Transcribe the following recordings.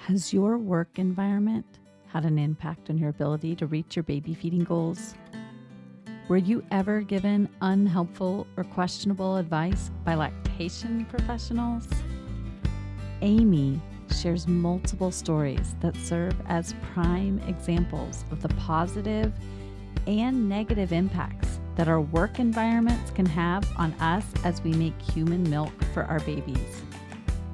Has your work environment had an impact on your ability to reach your baby feeding goals? Were you ever given unhelpful or questionable advice by lactation professionals? Amy shares multiple stories that serve as prime examples of the positive and negative impacts that our work environments can have on us as we make human milk for our babies.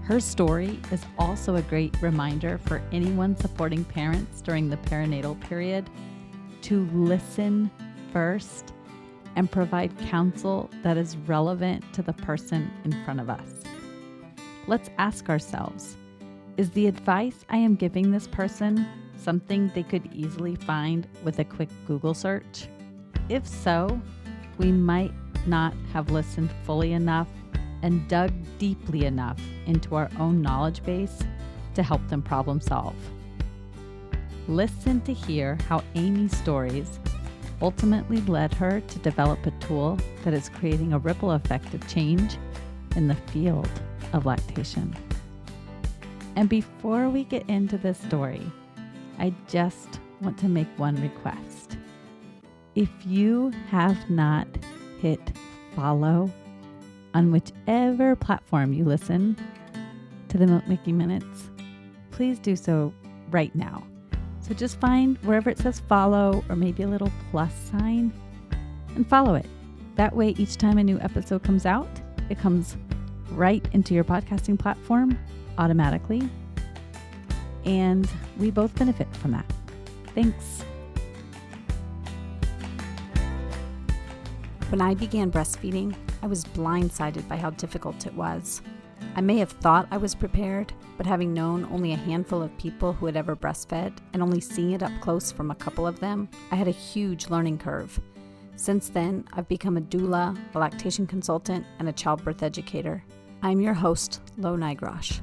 Her story is also a great reminder for anyone supporting parents during the perinatal period to listen first and provide counsel that is relevant to the person in front of us. Let's ask ourselves, is the advice I am giving this person something they could easily find with a quick Google search? If so, we might not have listened fully enough and dug deeply enough into our own knowledge base to help them problem solve. Listen to hear how Amy's stories ultimately led her to develop a tool that is creating a ripple effect of change in the field of lactation. And before we get into this story, I just want to make one request. If you have not hit follow on whichever platform you listen to the Milk Making Minutes, please do so right now. So just find wherever it says follow or maybe a little plus sign and follow it. That way, each time a new episode comes out, it comes right into your podcasting platform automatically. And we both benefit from that. Thanks. When I began breastfeeding, I was blindsided by how difficult it was. I may have thought I was prepared, but having known only a handful of people who had ever breastfed and only seeing it up close from a couple of them, I had a huge learning curve. Since then, I've become a doula, a lactation consultant, and a childbirth educator. I'm your host, Lo Nigrosh,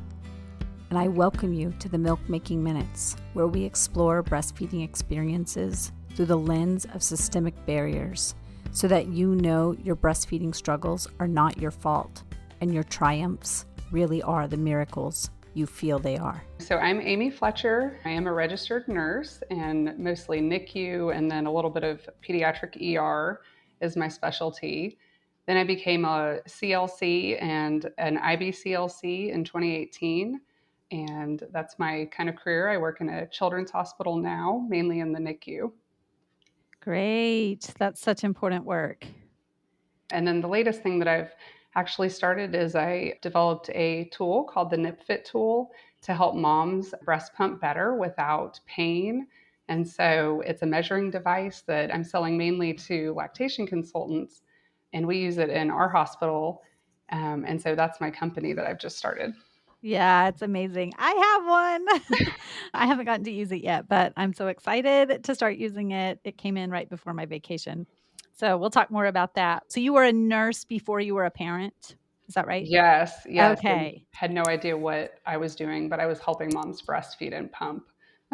and I welcome you to the Milk Making Minutes, where we explore breastfeeding experiences through the lens of systemic barriers, so that you know your breastfeeding struggles are not your fault and your triumphs really are the miracles you feel they are. So I'm Amy Fletcher. I am a registered nurse and mostly NICU and then a little bit of pediatric ER is my specialty. Then I became a CLC and an IBCLC in 2018. And that's my kind of career. I work in a children's hospital now, mainly in the NICU. Great. That's such important work. And then the latest thing that I've actually started is I developed a tool called the NipFit tool to help moms breast pump better without pain. And so it's a measuring device that I'm selling mainly to lactation consultants, and we use it in our hospital. And so that's my company that I've just started. Yeah, it's amazing. I have one. I haven't gotten to use it yet, but I'm so excited to start using it. It came in right before my vacation. So we'll talk more about that. So you were a nurse before you were a parent. Is that right? Yes. And Okay. had no idea what I was doing, but I was helping moms breastfeed and pump.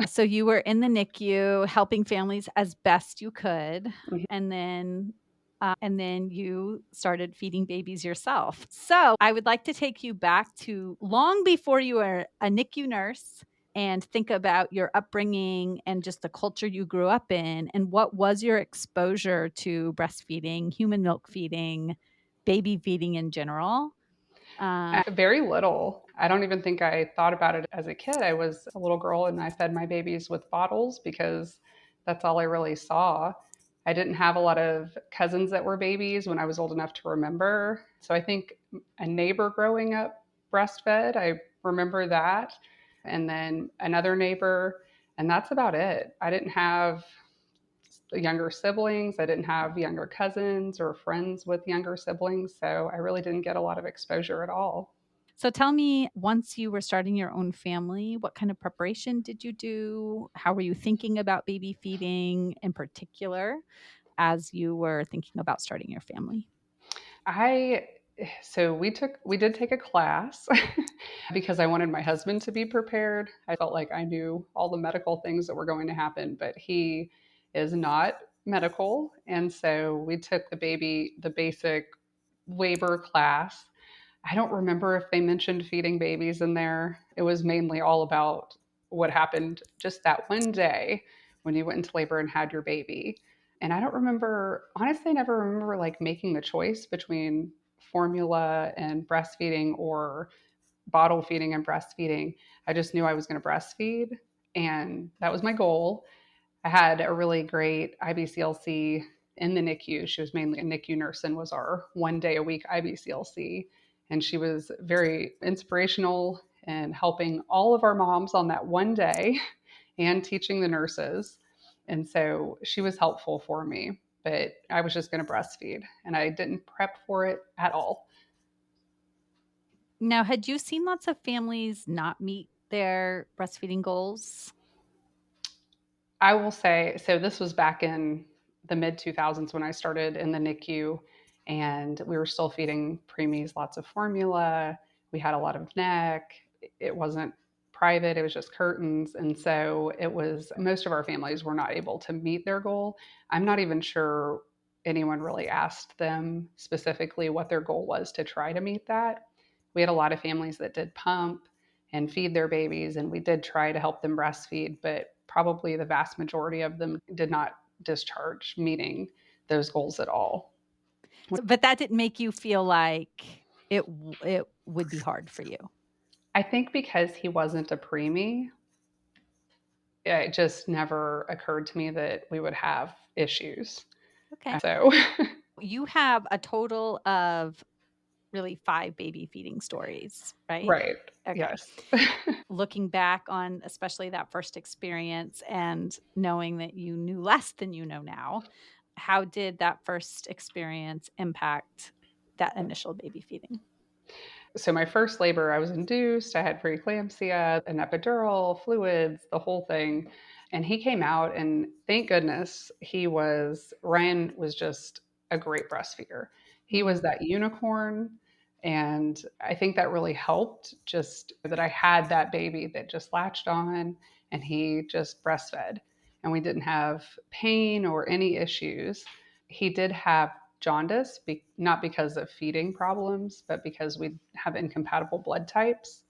So you were in the NICU helping families as best you could. Mhm. And then you started feeding babies yourself. So I would like to take you back to long before you were a NICU nurse and think about your upbringing and just the culture you grew up in. And what was your exposure to breastfeeding, human milk feeding, baby feeding in general? Very little. I don't even think I thought about it as a kid. I was a little girl and I fed my babies with bottles because that's all I really saw. I didn't have a lot of cousins that were babies when I was old enough to remember. So I think a neighbor growing up breastfed, I remember that. And then another neighbor, and that's about it. I didn't have younger siblings. I didn't have younger cousins or friends with younger siblings. So I really didn't get a lot of exposure at all. So tell me, once you were starting your own family, what kind of preparation did you do? How were you thinking about baby feeding in particular as you were thinking about starting your family? I so we did take a class because I wanted my husband to be prepared. I felt like I knew all the medical things that were going to happen, but he is not medical. And so we took the basic labor class. I don't remember if they mentioned feeding babies in there. It was mainly all about what happened just that one day when you went into labor and had your baby. And I don't remember, honestly, I never remember like making the choice between formula and breastfeeding or bottle feeding and breastfeeding. I just knew I was going to breastfeed, and that was my goal. I had a really great IBCLC in the NICU. She was mainly a NICU nurse and was our 1 day a week IBCLC. And she was very inspirational in helping all of our moms on that one day and teaching the nurses. And so she was helpful for me, but I was just going to breastfeed and I didn't prep for it at all. Now, had you seen lots of families not meet their breastfeeding goals? I will say, so this was back in the mid 2000s when I started in the NICU, and we were still feeding preemies lots of formula. We had a lot of neck. It wasn't private, it was just curtains. And so it was, most of our families were not able to meet their goal. I'm not even sure anyone really asked them specifically what their goal was to try to meet that. We had a lot of families that did pump and feed their babies, and we did try to help them breastfeed, but probably the vast majority of them did not discharge meeting those goals at all. But that didn't make you feel like it would be hard for you. I think because he wasn't a preemie, it just never occurred to me that we would have issues. Okay. So, You have a total of really 5 baby feeding stories, right? right. Okay. Yes. Looking back on especially that first experience and knowing that you knew less than you know now, how did that first experience impact that initial baby feeding? So my first labor, I was induced. I had preeclampsia, an epidural, fluids, the whole thing. And he came out, and thank goodness Ryan was just a great breastfeeder. He was that unicorn. And I think that really helped, just that I had that baby that just latched on and he just breastfed. And we didn't have pain or any issues. He did have jaundice, not because of feeding problems, but because we have incompatible blood types.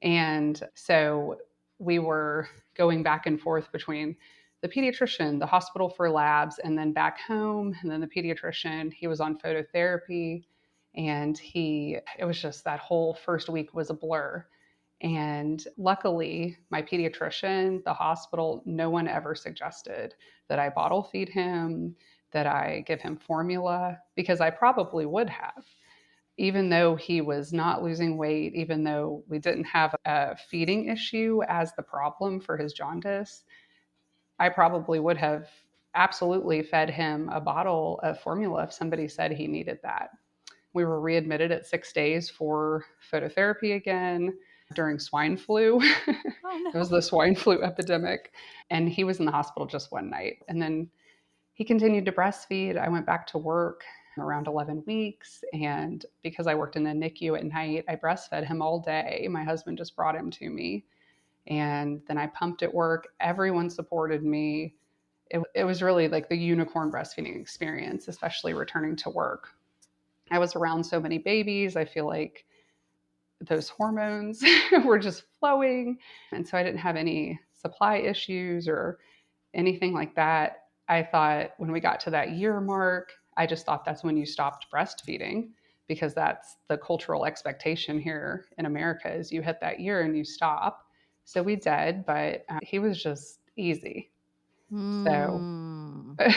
And so we were going back and forth between the pediatrician, the hospital for labs, and then back home. And then the pediatrician, he was on phototherapy. And it was just that whole first week was a blur. And luckily, my pediatrician, the hospital, no one ever suggested that I bottle feed him, that I give him formula, because I probably would have. Even though he was not losing weight, even though we didn't have a feeding issue as the problem for his jaundice, I probably would have absolutely fed him a bottle of formula if somebody said he needed that. We were readmitted at 6 days for phototherapy again during swine flu. Oh, It was no. the swine flu epidemic. And he was in the hospital just one night. And then he continued to breastfeed. I went back to work around 11 weeks. And because I worked in the NICU at night, I breastfed him all day. My husband just brought him to me. And then I pumped at work. Everyone supported me. It was really like the unicorn breastfeeding experience, especially returning to work. I was around so many babies. I feel like those hormones were just flowing. And so I didn't have any supply issues or anything like that. I thought when we got to that year mark, I just thought that's when you stopped breastfeeding, because that's the cultural expectation here in America is you hit that year and you stop. So we did, but he was just easy. So, Mm.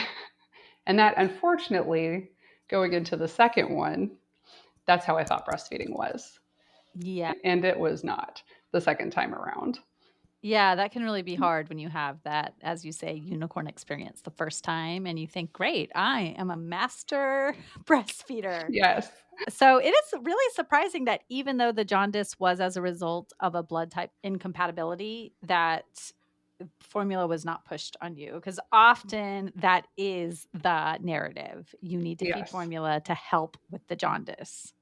and that unfortunately, going into the second one, that's how I thought breastfeeding was. Yeah. And it was not the second time around. Yeah, that can really be hard when you have that, as you say, unicorn experience the first time and you think, great, I am a master breastfeeder. Yes. So it is really surprising that even though the jaundice was as a result of a blood type incompatibility, that formula was not pushed on you, because often that is the narrative. You need to feed Yes. formula to help with the jaundice,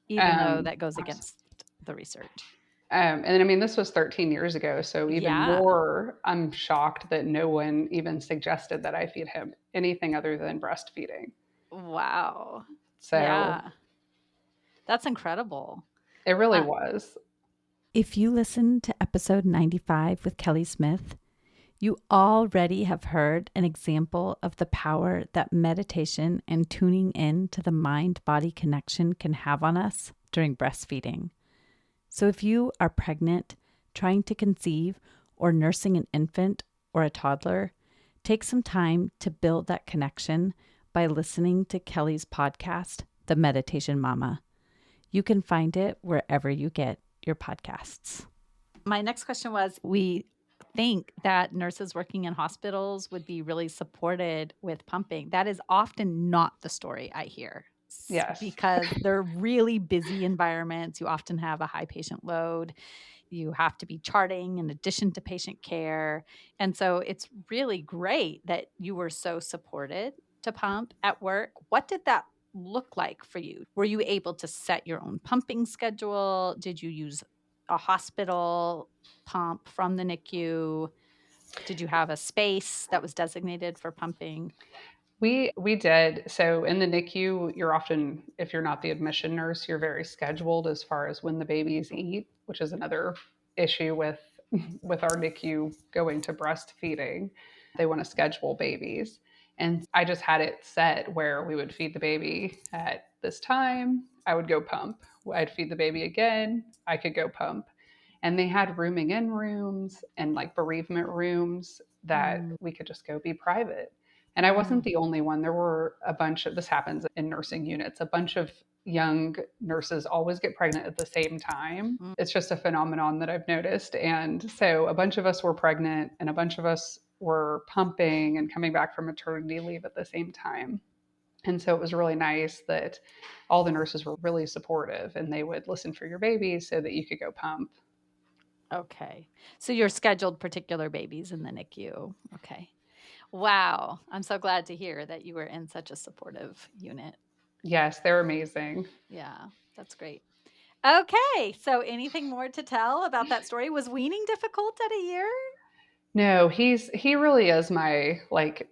even though Um, that goes against the research. and then, I mean, this was 13 years ago. So even Yeah. more, I'm shocked that no one even suggested that I feed him anything other than breastfeeding. Wow. So Yeah. That's incredible. it really Uh, was. If you listened to episode 95 with Kelly Smith, you already have heard an example of the power that meditation and tuning in to the mind-body connection can have on us during breastfeeding. So if you are pregnant, trying to conceive, or nursing an infant or a toddler, take some time to build that connection by listening to Kelly's podcast, The Meditation Mama. You can find it wherever you get your podcasts. My next question was, we think that nurses working in hospitals would be really supported with pumping. That is often not the story I hear. Yes. Because they're really busy environments. You often have a high patient load. You have to be charting in addition to patient care. And so it's really great that you were so supported to pump at work. What did that look like for you? Were you able to set your own pumping schedule? Did you use a hospital pump from the NICU? Did you have a space that was designated for pumping? We did. So in the NICU, you're often, if you're not the admission nurse, you're very scheduled as far as when the babies eat, which is another issue with our NICU going to breastfeeding. They want to schedule babies. And I just had it set where we would feed the baby at this time, I would go pump. I'd feed the baby again, I could go pump. And they had rooming in rooms and like bereavement rooms that we could just go be private. And I wasn't the only one. There were a bunch of, this happens in nursing units, a bunch of young nurses always get pregnant at the same time. It's just a phenomenon that I've noticed. And so a bunch of us were pregnant and a bunch of us were pumping and coming back from maternity leave at the same time. And so it was really nice that all the nurses were really supportive and they would listen for your baby so that you could go pump. Okay. So you're scheduled particular babies in the NICU. Okay. Wow. I'm so glad to hear that you were in such a supportive unit. Yes, they're amazing. Yeah, that's great. Okay. So anything more to tell about that story? Was weaning difficult at a year? No, he really is my like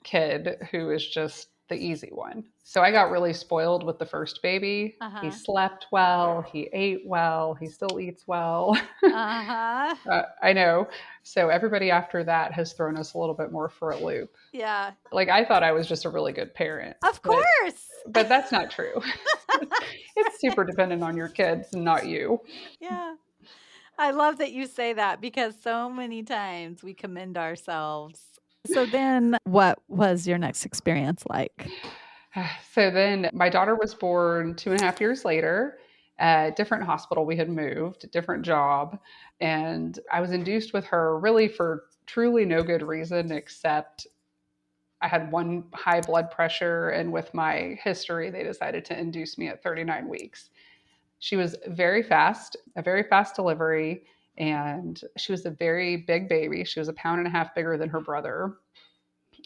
kid who is just the easy one. So I got really spoiled with the first baby. He slept well, he ate well, he still eats well. I know. So everybody after that has thrown us a little bit more for a loop. Yeah. Like I thought I was just a really good parent. Of course. But that's not true. It's super dependent on your kids and not you. Yeah. I love that you say that because so many times we commend ourselves. So then what was your next experience like? So then my daughter was born 2.5 years later. Different hospital. We had moved, different job. And I was induced with her really for truly no good reason except I had one high blood pressure. And with my history, they decided to induce me at 39 weeks. She was very fast, a very fast delivery. And she was a very big baby. She was 1.5 pounds bigger than her brother.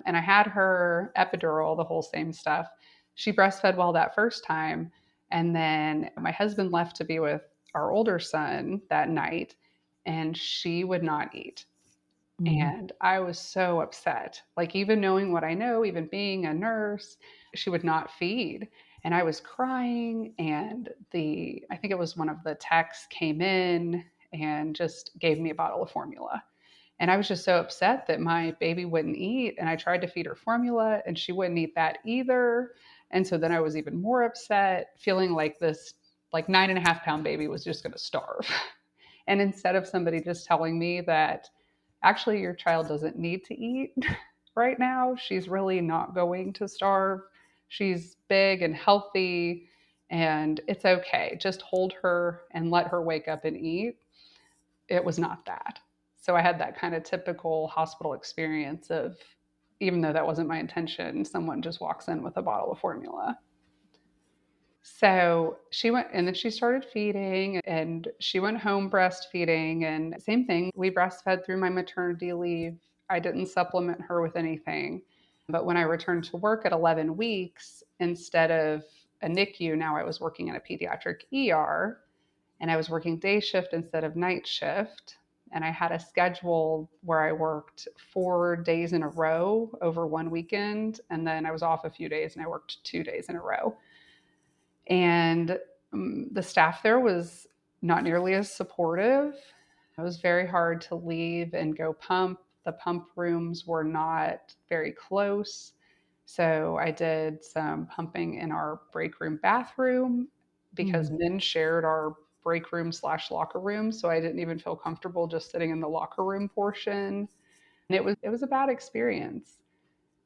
And I had her epidural, the whole same stuff. She breastfed well that first time. And then my husband left to be with our older son that night, and she would not eat. And I was so upset. Like, even knowing what I know, even being a nurse, she would not feed. And I was crying. And I think it was one of the techs came in and just gave me a bottle of formula. And I was just so upset that my baby wouldn't eat. And I tried to feed her formula and she wouldn't eat that either. And so then I was even more upset, feeling like this like 9.5 pound baby was just going to starve. And instead of somebody just telling me that actually your child doesn't need to eat right now, she's really not going to starve. She's big and healthy and it's okay. Just hold her and let her wake up and eat. It was not that. So I had that kind of typical hospital experience of, even though that wasn't my intention, someone just walks in with a bottle of formula. So she went, and then she started feeding, and she went home breastfeeding. And same thing, we breastfed through my maternity leave. I didn't supplement her with anything. But when I returned to work at 11 weeks, instead of a NICU, now I was working in a pediatric ER, and I was working day shift instead of night shift. And I had a schedule where I worked 4 days in a row over one weekend. And then I was off a few days and I worked 2 days in a row. And the staff there was not nearly as supportive. It was very hard to leave and go pump. The pump rooms were not very close. So I did some pumping in our break room bathroom because men shared our break room slash locker room. So I didn't even feel comfortable just sitting in the locker room portion. And it was a bad experience.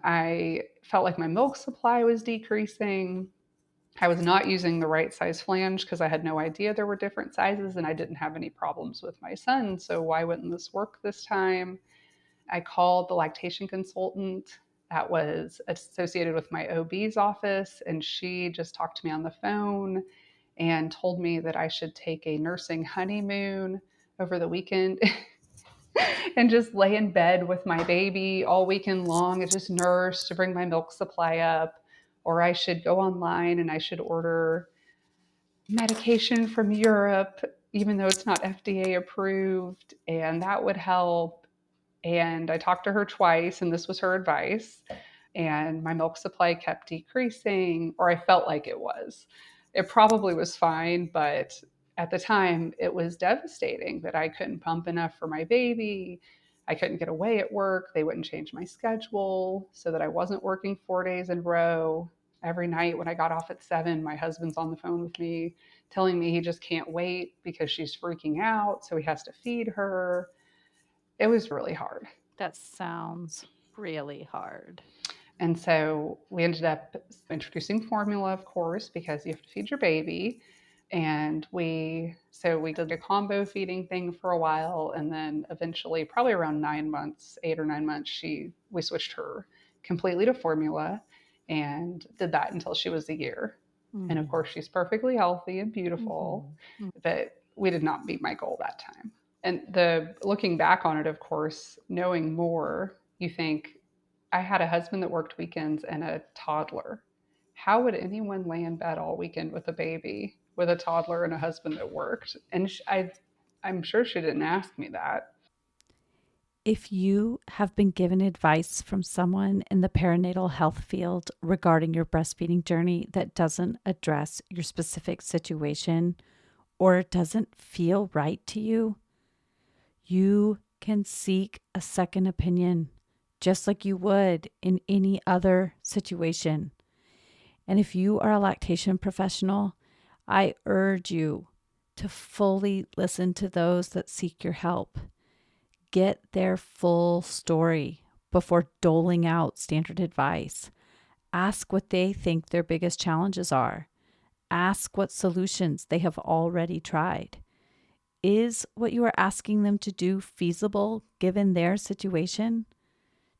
I felt like my milk supply was decreasing. I was not using the right size flange because I had no idea there were different sizes and I didn't have any problems with my son. So why wouldn't this work this time? I called the lactation consultant that was associated with my OB's office, and she just talked to me on the phone and told me that I should take a nursing honeymoon over the weekend and just lay in bed with my baby all weekend long and just nurse to bring my milk supply up. Or I should go online and I should order medication from Europe, even though it's not FDA approved, and that would help. And I talked to her twice, and this was her advice. And my milk supply kept decreasing, or I felt like it was. It probably was fine, but at the time, it was devastating that I couldn't pump enough for my baby. I couldn't get away at work. They wouldn't change my schedule so that I wasn't working 4 days in a row. Every night when I got off at 7, my husband's on the phone with me telling me he just can't wait because she's freaking out. So he has to feed her. It was really hard. That sounds really hard. And so we ended up introducing formula, of course, because you have to feed your baby. And we did a combo feeding thing for a while, and then eventually, probably around 9 months, 8 or 9 months, we switched her completely to formula, and did that until she was a year. And of course, she's perfectly healthy and beautiful, but we did not meet my goal that time. And looking back on it, of course, knowing more, you think, I had a husband that worked weekends and a toddler. How would anyone lay in bed all weekend with a baby, with a toddler and a husband that worked? And I'm sure she didn't ask me that. If you have been given advice from someone in the perinatal health field regarding your breastfeeding journey that doesn't address your specific situation or it doesn't feel right to you, you can seek a second opinion just like you would in any other situation. And if you are a lactation professional, I urge you to fully listen to those that seek your help. Get their full story before doling out standard advice. Ask what they think their biggest challenges are. Ask what solutions they have already tried. Is what you are asking them to do feasible given their situation?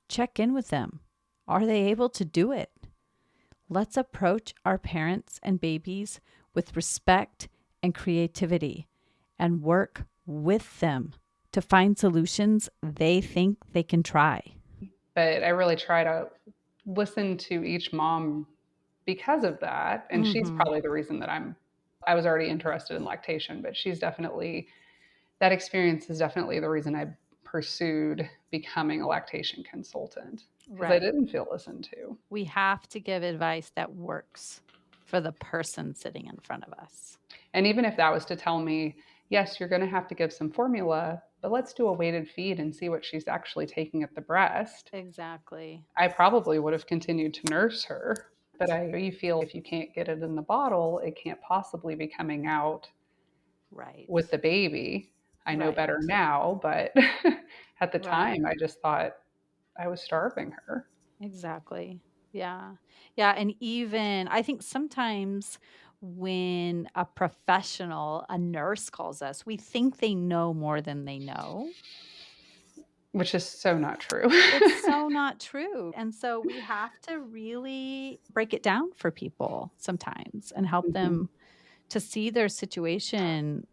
Check in with them. Are they able to do it? Let's approach our parents and babies with respect and creativity and work with them to find solutions they think they can try. But I really try to listen to each mom because of that. And she's probably the reason that I was already interested in lactation, but that experience is definitely the reason I pursued becoming a lactation consultant, because I didn't feel listened to. We have to give advice that works for the person sitting in front of us. And even if that was to tell me, yes, you're going to have to give some formula, but let's do a weighted feed and see what she's actually taking at the breast. Exactly. I probably would have continued to nurse her. But you feel if you can't get it in the bottle, it can't possibly be coming out with the baby. I know better now, but at the time, I just thought I was starving her. Exactly. Yeah. Yeah. And even I think sometimes when a professional, a nurse calls us, we think they know more than they know. Which is so not true. It's so not true. And so we have to really break it down for people sometimes and help them to see their situation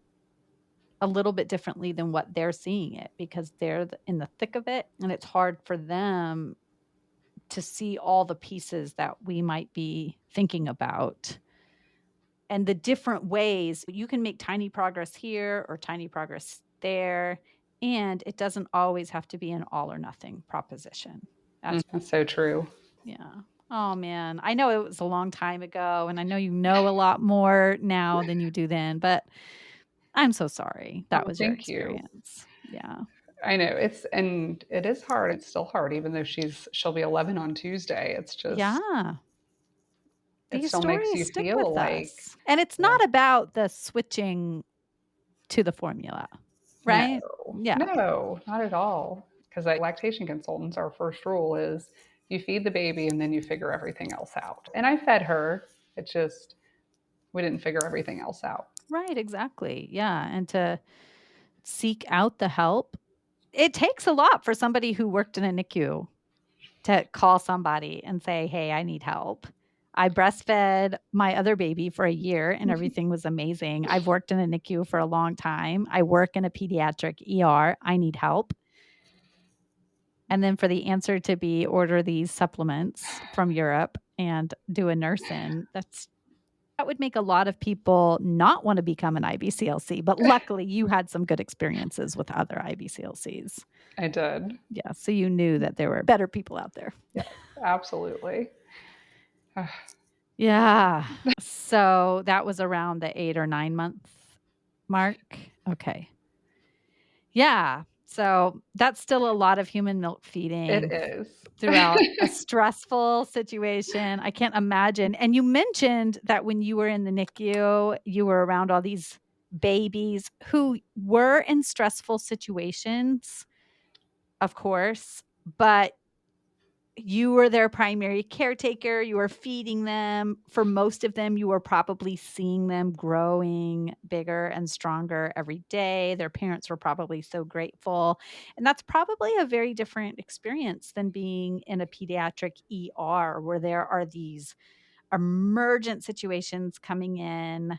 a little bit differently than what they're seeing it, because they're in the thick of it and it's hard for them to see all the pieces that we might be thinking about and the different ways you can make tiny progress here or tiny progress there. And it doesn't always have to be an all or nothing proposition. That's so true. Yeah. Oh man. I know it was a long time ago and I know you know a lot more now than you do then, but I'm so sorry that Oh, was your thank you. experience. Yeah. I know and it is hard. It's still hard, even though she'll be 11 on Tuesday. It's just, Yeah. it These still makes stories you stick feel with like, us. And it's yeah, not about the switching to the formula, no, right? Yeah. no, not at all. Because like lactation consultants, our first rule is you feed the baby and then you figure everything else out. And I fed her. It's just, we didn't figure everything else out. Right, exactly. Yeah, and to seek out the help. It takes a lot for somebody who worked in a NICU to call somebody and say, "Hey, I need help." I breastfed my other baby for a year and everything was amazing. I've worked in a NICU for a long time. I work in a pediatric ER. I need help. And then for the answer to be order these supplements from Europe and do a nurse in, that would make a lot of people not want to become an IBCLC, but luckily you had some good experiences with other IBCLCs. I did. Yeah, so you knew that there were better people out there. Yes, absolutely. Yeah. So that was around the 8 or 9 month mark? Okay. Yeah. So that's still a lot of human milk It feeding is. throughout a stressful situation. I can't imagine. And you mentioned that when you were in the NICU, you were around all these babies who were in stressful situations, of course, but you were their primary caretaker. You were feeding them. For most of them, you were probably seeing them growing bigger and stronger every day. Their parents were probably so grateful. And that's probably a very different experience than being in a pediatric ER where there are these emergent situations coming in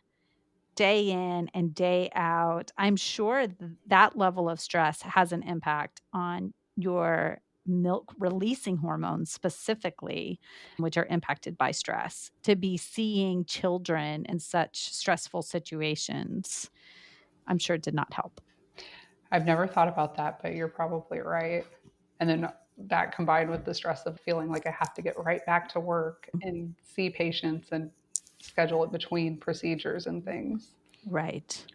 and day out. I'm sure that level of stress has an impact on your milk releasing hormones specifically, which are impacted by stress. To be seeing children in such stressful situations, I'm sure did not help. I've never thought about that, but you're probably right. And then that combined with the stress of feeling like I have to get right back to work and see patients and schedule it between procedures and things. Right.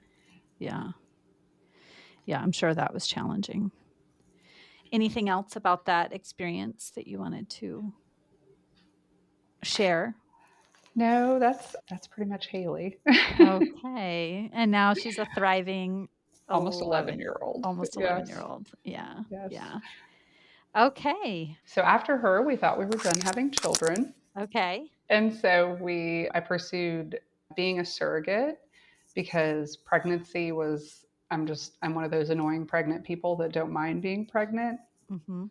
Yeah. Yeah, I'm sure that was challenging. Anything else about that experience that you wanted to share? No, that's pretty much Haley. Okay, and now she's a thriving Almost 11-year 11-year-old, old. almost Yes. 11-year-old. Yeah, Yes. yeah. Okay, So after her, we thought we were done having children. okay. And so I pursued being a surrogate because pregnancy was, I'm one of those annoying pregnant people that don't mind being pregnant. Mhm.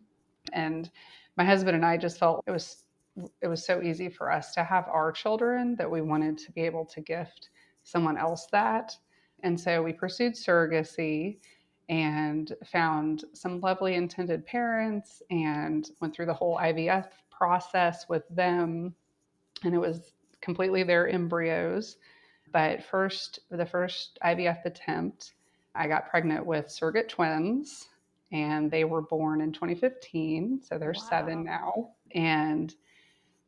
And my husband and I just felt it was so easy for us to have our children that we wanted to be able to gift someone else that. And so we pursued surrogacy and found some lovely intended parents and went through the whole IVF process with them. And it was completely their embryos. But the first IVF attempt, I got pregnant with surrogate twins, and they were born in 2015. So they're 7 Wow. now. And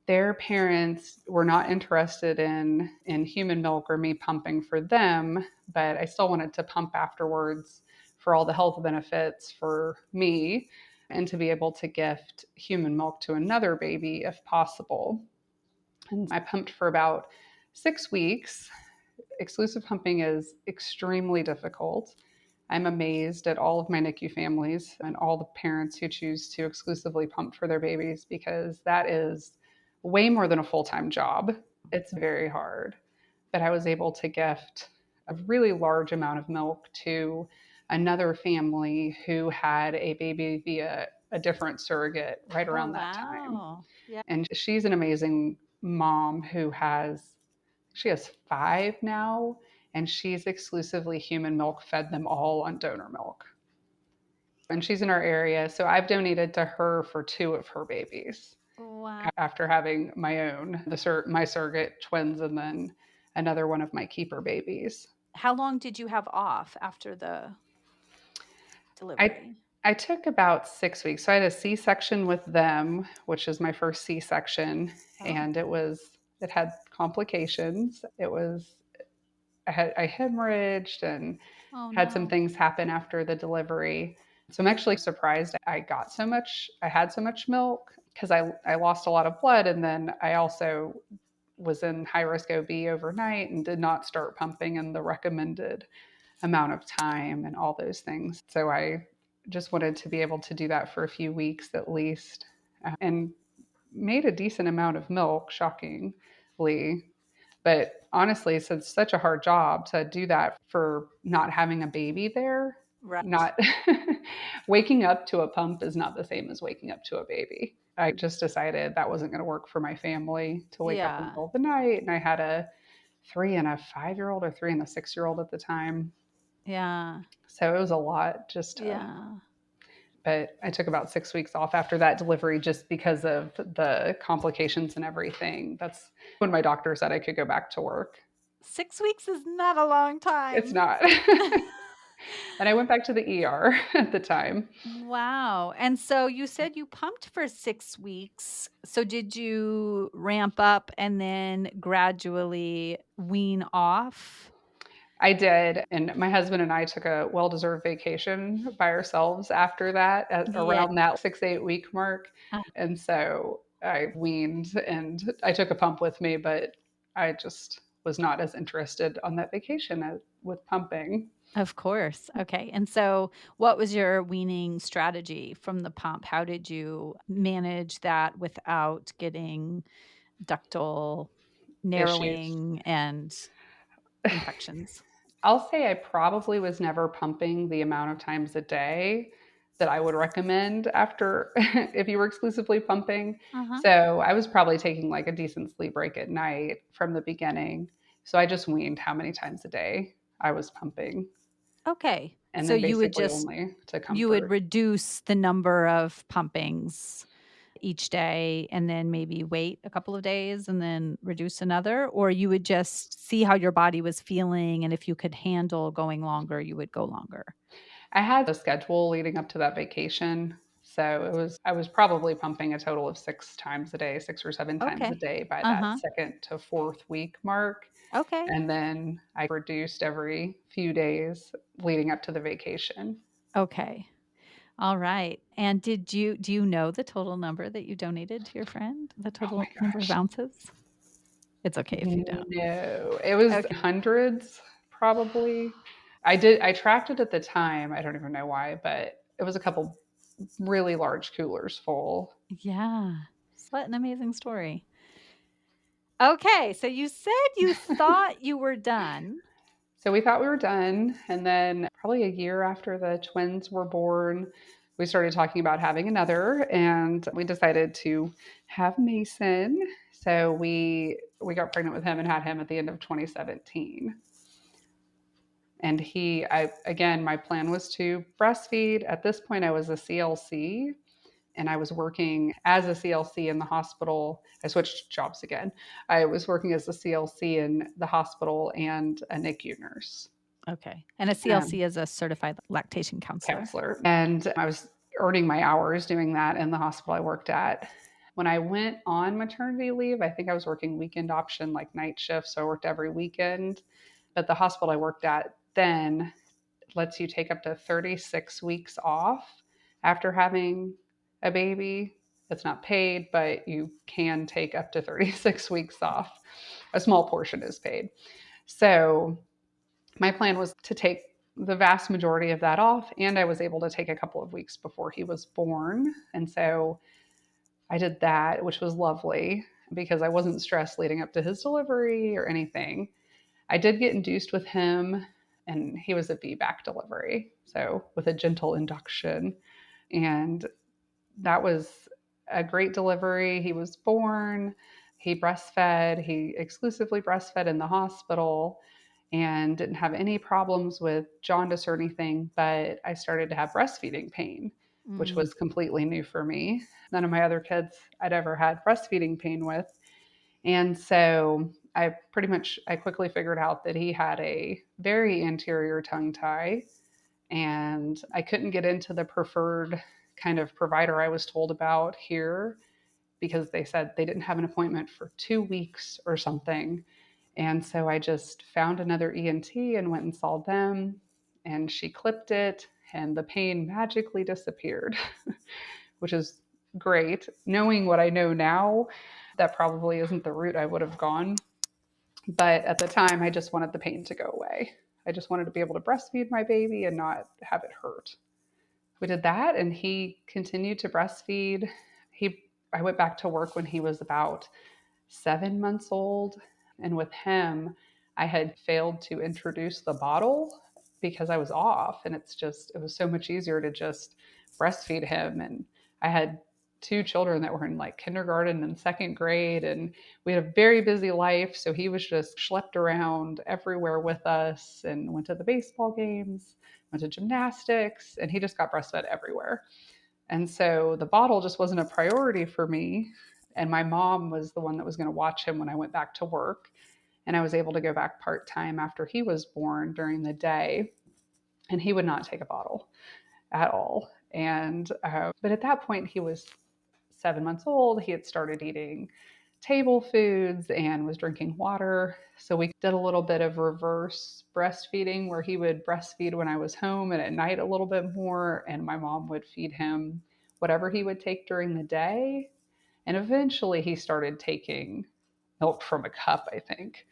their parents were not interested in human milk or me pumping for them, but I still wanted to pump afterwards for all the health benefits for me and to be able to gift human milk to another baby if possible. And I pumped for about 6 weeks. Exclusive pumping is extremely difficult. I'm amazed at all of my NICU families and all the parents who choose to exclusively pump for their babies because that is way more than a full time job. It's very hard. But I was able to gift a really large amount of milk to another family who had a baby via a different surrogate right Oh, around that time. wow. Yeah. And she's an amazing mom she has 5 now, and she's exclusively human milk, fed them all on donor milk. And she's in our area, so I've donated to her for 2 of her babies Wow. after having my own, my surrogate twins, and then another one of my keeper babies. How long did you have off after the I delivery? I took about 6 weeks. So I had a C-section with them, which is my first C-section, Oh. and it had complications. It was I hemorrhaged and Oh, had some no. things happen after the delivery. So I'm actually surprised I had so much milk because I lost a lot of blood. And then I also was in high risk OB overnight and did not start pumping in the recommended amount of time and all those things. So I just wanted to be able to do that for a few weeks at least, and made a decent amount of milk, shockingly. But honestly, so it's such a hard job to do that for not having a baby there. Right. Not waking up to a pump is not the same as waking up to a baby. I just decided that wasn't going to work for my family to wake up in the Yeah. middle of the night. And I had a 3 and a 5-year-old or 3 and a 6-year-old at the time. Yeah. So it was a lot just to, Yeah. but I took about 6 weeks off after that delivery just because of the complications and everything. That's when my doctor said I could go back to work. 6 weeks is not a long It's time. not. And I went back to the ER at the time. Wow. And so you said you pumped for 6 weeks. So did you ramp up and then gradually wean off? I did. And my husband and I took a well deserved vacation by ourselves after that, at Yeah. around that 6, 8 week mark. Uh, And so I weaned and I took a pump with me, but I just was not as interested on that vacation with pumping. of course. Okay. And so what was your weaning strategy from the pump? How did you manage that without getting ductal Issues. narrowing and infections? I'll say I probably was never pumping the amount of times a day that I would recommend after if you were exclusively pumping. Uh-huh. So I was probably taking like a decent sleep break at night from the beginning. So I just weaned how many times a day I was pumping, Okay. and So then basically only to you would comfort. reduce the number of pumpings each day and then maybe wait a couple of days and then reduce another, or you would just see how your body was feeling, and if you could handle going longer, you would go longer? I had a schedule leading up to that vacation. So I was probably pumping a total of 6 times a day, 6 or 7 times a Okay. day by that Uh-huh. second to fourth week mark. Okay. And then I reduced every few days leading up to the vacation. Okay. All right. And do you know the total number that you donated to your friend? The Oh my total number of gosh. ounces? It's okay if you don't. No, it was Okay. hundreds probably. I tracked it at the time. I don't even know why, but it was a couple really large coolers full. Yeah. What an amazing story. Okay, so you said you thought you were done. So we thought we were done. And then, probably a year after the twins were born, we started talking about having another. And we decided to have Mason. So we got pregnant with him and had him at the end of 2017. And again, my plan was to breastfeed. At this point, I was a CLC and I was working as a CLC in the hospital. I switched jobs again. I was working as a CLC in the hospital and a NICU nurse. Okay. And a CLC is a certified lactation counselor. Counselor. And I was earning my hours doing that in the hospital I worked at. When I went on maternity leave, I think I was working weekend option, like night shifts. So I worked every weekend. But the hospital I worked at then lets you take up to 36 weeks off after having a baby. It's not paid, but you can take up to 36 weeks off. A small portion is paid. So my plan was to take the vast majority of that off, and I was able to take a couple of weeks before he was born. And so I did that, which was lovely because I wasn't stressed leading up to his delivery or anything. I did get induced with him, and he was a VBAC delivery, so with a gentle induction. And that was a great delivery. He was born, he breastfed, he exclusively breastfed in the hospital and didn't have any problems with jaundice or anything, but I started to have breastfeeding pain, which Mm, was completely new for me. None of my other kids I'd ever had breastfeeding pain with. And so I quickly figured out that he had a very anterior tongue tie, and I couldn't get into the preferred kind of provider I was told about here because they said they didn't have an appointment for 2 weeks or something. And so I just found another ENT and went and saw them, and she clipped it, and the pain magically disappeared, which is great. Knowing what I know now, that probably isn't the route I would have gone. But at the time, I just wanted the pain to go away. I just wanted to be able to breastfeed my baby and not have it hurt. We did that, and he continued to breastfeed. I went back to work when he was about 7 months old. And with him, I had failed to introduce the bottle because I was off. And it was so much easier to just breastfeed him. And I had two children that were in like kindergarten and second grade. And we had a very busy life. So he was just schlepped around everywhere with us and went to the baseball games, went to gymnastics, and he just got breastfed everywhere. And so the bottle just wasn't a priority for me. And my mom was the one that was going to watch him when I went back to work. And I was able to go back part time after he was born during the day. And he would not take a bottle at all. But at that point, he was 7 months old. He had started eating table foods and was drinking water. So we did a little bit of reverse breastfeeding where he would breastfeed when I was home and at night a little bit more. And my mom would feed him whatever he would take during the day. And eventually he started taking milk from a cup, I think.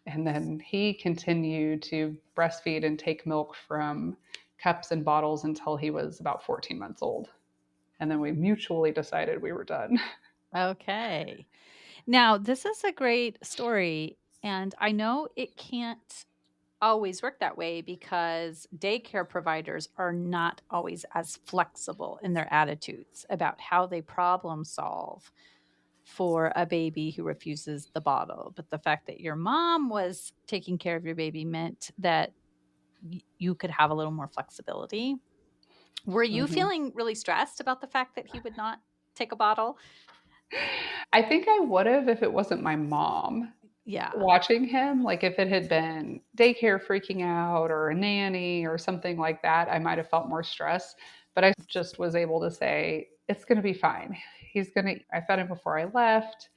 And then he continued to breastfeed and take milk from cups and bottles until he was about 14 months old. And then we mutually decided we were done. Okay. Now, this is a great story, and I know it can't always work that way because daycare providers are not always as flexible in their attitudes about how they problem solve for a baby who refuses the bottle. But the fact that your mom was taking care of your baby meant that you could have a little more flexibility. Were you Mhm. feeling really stressed about the fact that he would not take a bottle? I think I would have if it wasn't my mom Yeah. watching him. Like if it had been daycare freaking out or a nanny or something like that, I might have felt more stress. But I just was able to say, it's going to be fine. I fed him before I left.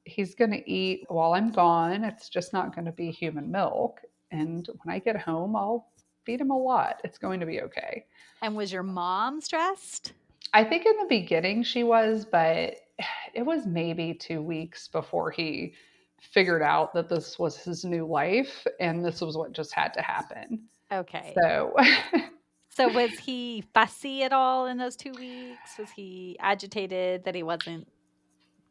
He's going to eat while I'm gone. It's just not going to be human milk. And when I get home, I'll feed him a lot. It's going to be okay. And was your mom stressed? I think in the beginning she was, but it was maybe 2 weeks before he figured out that this was his new life and this was what just had to happen. Okay. So So was he fussy at all in those 2 weeks? Was he agitated that he wasn't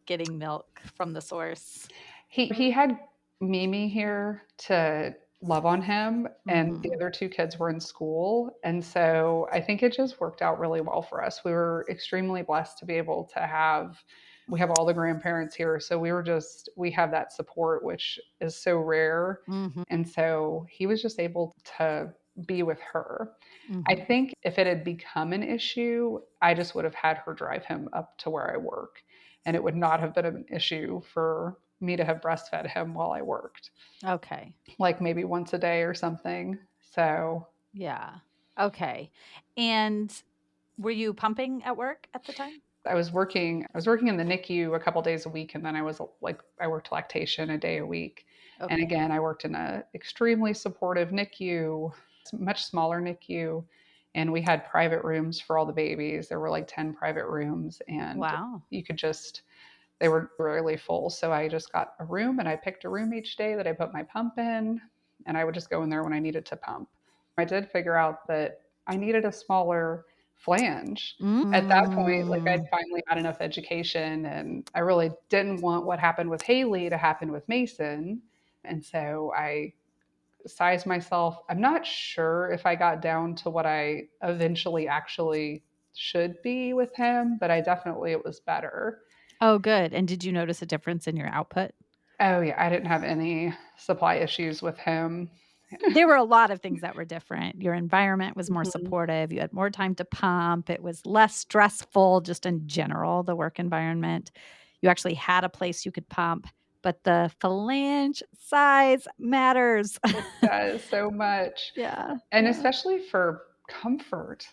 getting milk from the source? he had Mimi here to love on him, and the Mhm. other two kids were in school. And so I think it just worked out really well for us. We were extremely blessed to be able to we have all the grandparents here. So we have that support, which is so rare. Mhm. And so he was just able to be with her. I Mhm. think if it had become an issue, I just would have had her drive him up to where I work. And it would not have been an issue for me to have breastfed him while I worked, Okay. like maybe once a day or something. So Yeah. Okay. And were you pumping at work at the time? I was working in the NICU a couple days a week, and then I worked lactation a day a week. And Okay. again, I worked in a extremely supportive NICU, much smaller NICU, and we had private rooms for all the babies. There were like 10 private rooms, and Wow. you could just they were really full. So I just got a room and I picked a room each day that I put my pump in, and I would just go in there when I needed to pump. I did figure out that I needed a smaller flange. At that point, like I'd Mm. finally had enough education and I really didn't want what happened with Haley to happen with Mason. And so I sized myself. I'm not sure if I got down to what I eventually actually should be with him, but it was better. Oh, good. And did you notice a difference in your output? Oh yeah, I didn't have any supply issues with him. There were a lot of things that were different. Your environment was more Mhm. supportive. You had more time to pump. It was less stressful, just in general, the work environment. You actually had a place you could pump, but the phalange size matters. It does so much. Yeah. And Yeah. especially for comfort.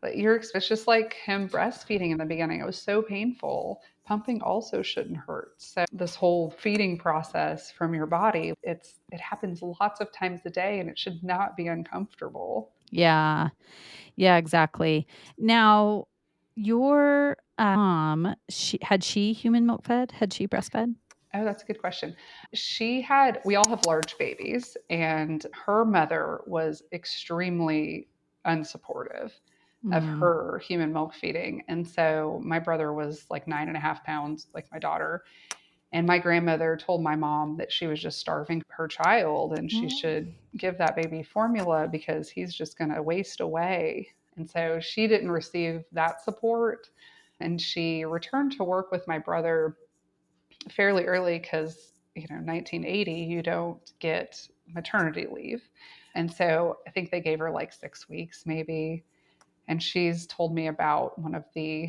But it's just like him breastfeeding in the beginning. It was so painful. Pumping also shouldn't hurt. So this whole feeding process from your body, it happens lots of times a day and it should not be uncomfortable. Yeah. Yeah, exactly. Now, your mom, she human milk fed? Had she breastfed? Oh, that's a good question. We all have large babies, and her mother was extremely unsupportive of Mm. her human milk feeding. And so my brother was like 9.5 pounds, like my daughter. And my grandmother told my mom that she was just starving her child and she Mm. should give that baby formula because he's just going to waste away. And so she didn't receive that support. And she returned to work with my brother fairly early because, 1980, you don't get maternity leave. And so I think they gave her like 6 weeks maybe. And she's told me about one of the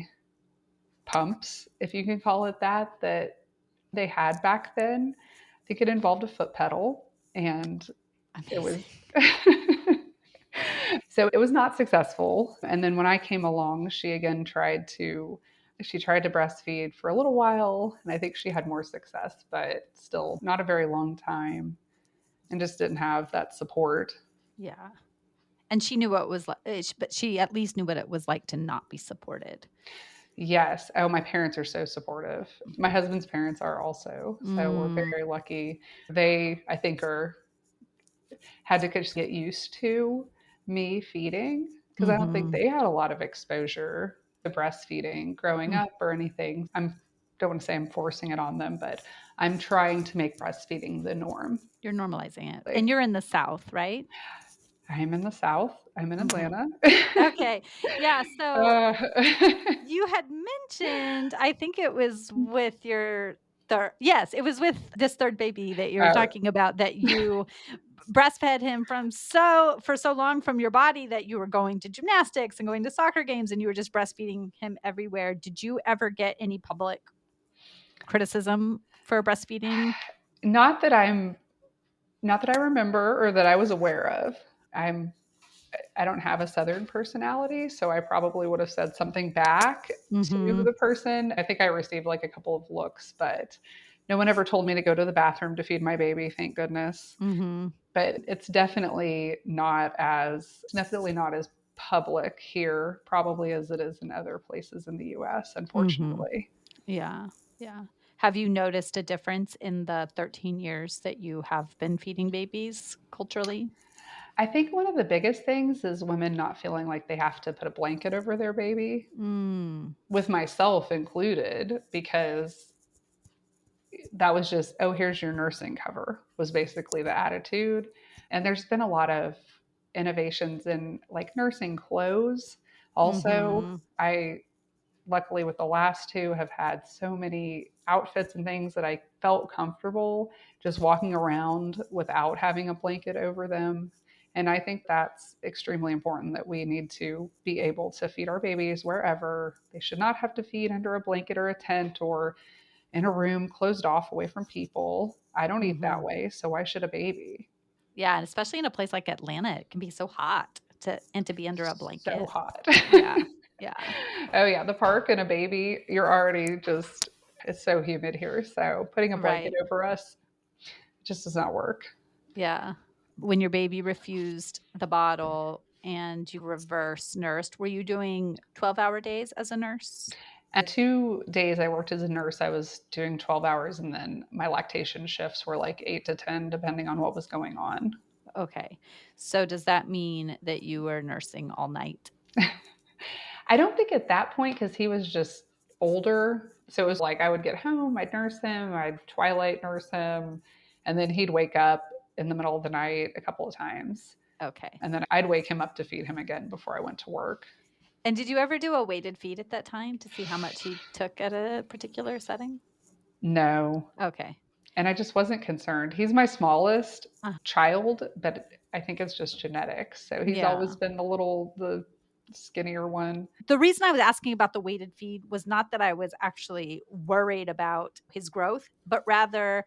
pumps, if you can call it that, that they had back then. I think it involved a foot pedal and it Amazing. was so it was not successful. And then when I came along, she tried to breastfeed for a little while and I think she had more success, but still not a very long time and just didn't have that support. Yeah. And she knew what it was like, but she at least knew what it was like to not be supported. Yes. Oh, my parents are so supportive. My husband's parents are also. So we're Mm. very lucky. They, I think, are had to just get used to me feeding because I don't think Mhm. they had a lot of exposure to breastfeeding growing Mm. up or anything. Don't want to say I'm forcing it on them, but I'm trying to make breastfeeding the norm. You're normalizing it. And Like, you're in the South, right? I'm in the South. I'm in Mhm. Atlanta. Okay. Yeah, so uh, you had mentioned, I think it was with your third, yes, it was with this third baby that you were uh, talking about, that you breastfed him for so long from your body, that you were going to gymnastics and going to soccer games and you were just breastfeeding him everywhere. Did you ever get any public criticism for breastfeeding? not that I'm not that I remember or that I was aware of. I'm I don't have a Southern personality, so I probably would have said something back to Mhm. the person. I think I received like a couple of looks, but no one ever told me to go to the bathroom to feed my baby, thank goodness. Mhm. But it's definitely not as public here, probably as it is in other places in the US, Mhm. unfortunately. Yeah. Yeah. Have you noticed a difference in the 13 years that you have been feeding babies culturally? I think one of the biggest things is women not feeling like they have to put a blanket over their baby, Mm. with myself included, because that was just, oh, here's your nursing cover, was basically the attitude. And there's been a lot of innovations in like nursing clothes. Also, Mhm. I luckily with the last two have had so many outfits and things that I felt comfortable just walking around without having a blanket over them. And I think that's extremely important that we need to be able to feed our babies wherever. They should not have to feed under a blanket or a tent or in a room closed off away from people. I don't eat that Mhm. way, so why should a baby? Yeah, and especially in a place like Atlanta, it can be so hot to be under a So blanket. hot. Yeah. Yeah. Oh yeah, the park and a baby, you're already just it's so humid here. So putting a blanket Right. over us just does not work. Yeah. When your baby refused the bottle and you reverse nursed, were you doing 12-hour days as a nurse? And 2 days I worked as a nurse, I was doing 12 hours, and then my lactation shifts were like 8 to 10, depending on what was going on. Okay. So does that mean that you were nursing all night? I don't think at that point, because he was just older. So it was like I would get home, I'd nurse him, I'd twilight nurse him, and then he'd wake up in the middle of the night a couple of times. Okay. And then I'd wake him up to feed him again before I went to work. And did you ever do a weighted feed at that time to see how much he took at a particular setting? No. Okay. And I just wasn't concerned. He's my smallest Uh, child, but I think it's just genetics. So he's always yeah. been the skinnier one. The reason I was asking about the weighted feed was not that I was actually worried about his growth, but rather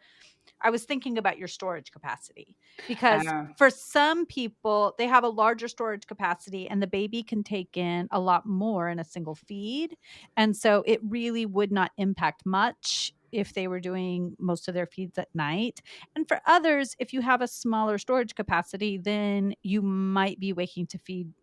I was thinking about your storage capacity, because Uh, for some people, they have a larger storage capacity and the baby can take in a lot more in a single feed. And so it really would not impact much if they were doing most of their feeds at night. And for others, if you have a smaller storage capacity, then you might be waking to feed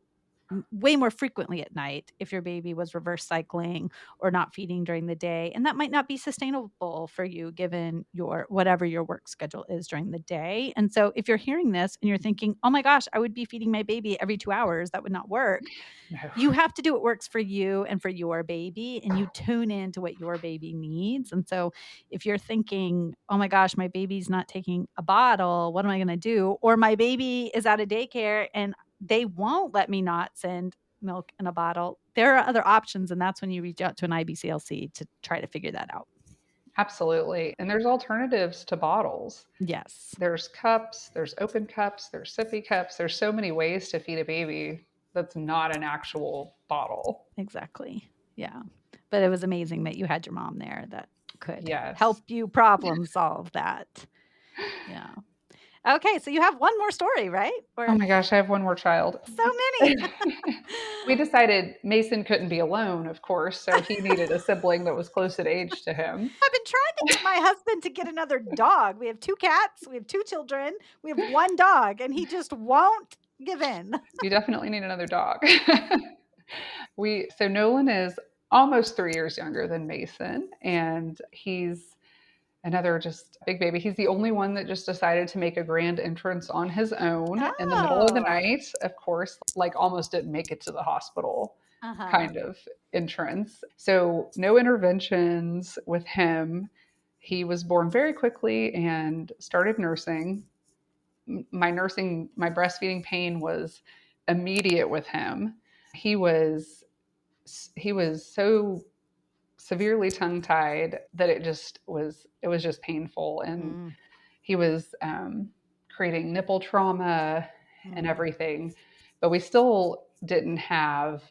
way more frequently at night if your baby was reverse cycling or not feeding during the day, and that might not be sustainable for you given your whatever your work schedule is during the day. And so if you're hearing this and you're thinking, oh my gosh, I would be feeding my baby every 2 hours, that would not work. no. You have to do what works for you and for your baby, and you tune into what your baby needs. And so if you're thinking, oh my gosh, my baby's not taking a bottle, what am I going to do? Or my baby is out of daycare and they won't let me not send milk in a bottle. There are other options, and that's when you reach out to an IBCLC to try to figure that out. Absolutely. And there's alternatives to bottles. Yes, There's cups, there's open cups, there's sippy cups. There's so many ways to feed a baby that's not an actual bottle. exactly. Yeah. But it was amazing that you had your mom there that could help Yes. you problem solve that. Yeah. Okay, so you have one more story, right? Oh Or my gosh, I have one more child. so many. We decided Mason couldn't be alone, of course, so he needed a sibling that was close in age to him. I've been trying to get my husband to get another dog. We have 2 cats, we have 2 children, we have 1 dog, and he just won't give in. You definitely need another dog. So Nolan is almost 3 years younger than Mason, and he's another just big baby. He's the only one that just decided to make a grand entrance on his own in the middle of the Oh. night. Of course, like almost didn't make it to the hospital Uh-huh. kind of entrance. So no interventions with him. He was born very quickly and started nursing. My breastfeeding pain was immediate with him. He was he was so severely tongue tied that it was just painful, and Mm, he was creating nipple trauma and mm, everything. But we still he didn't have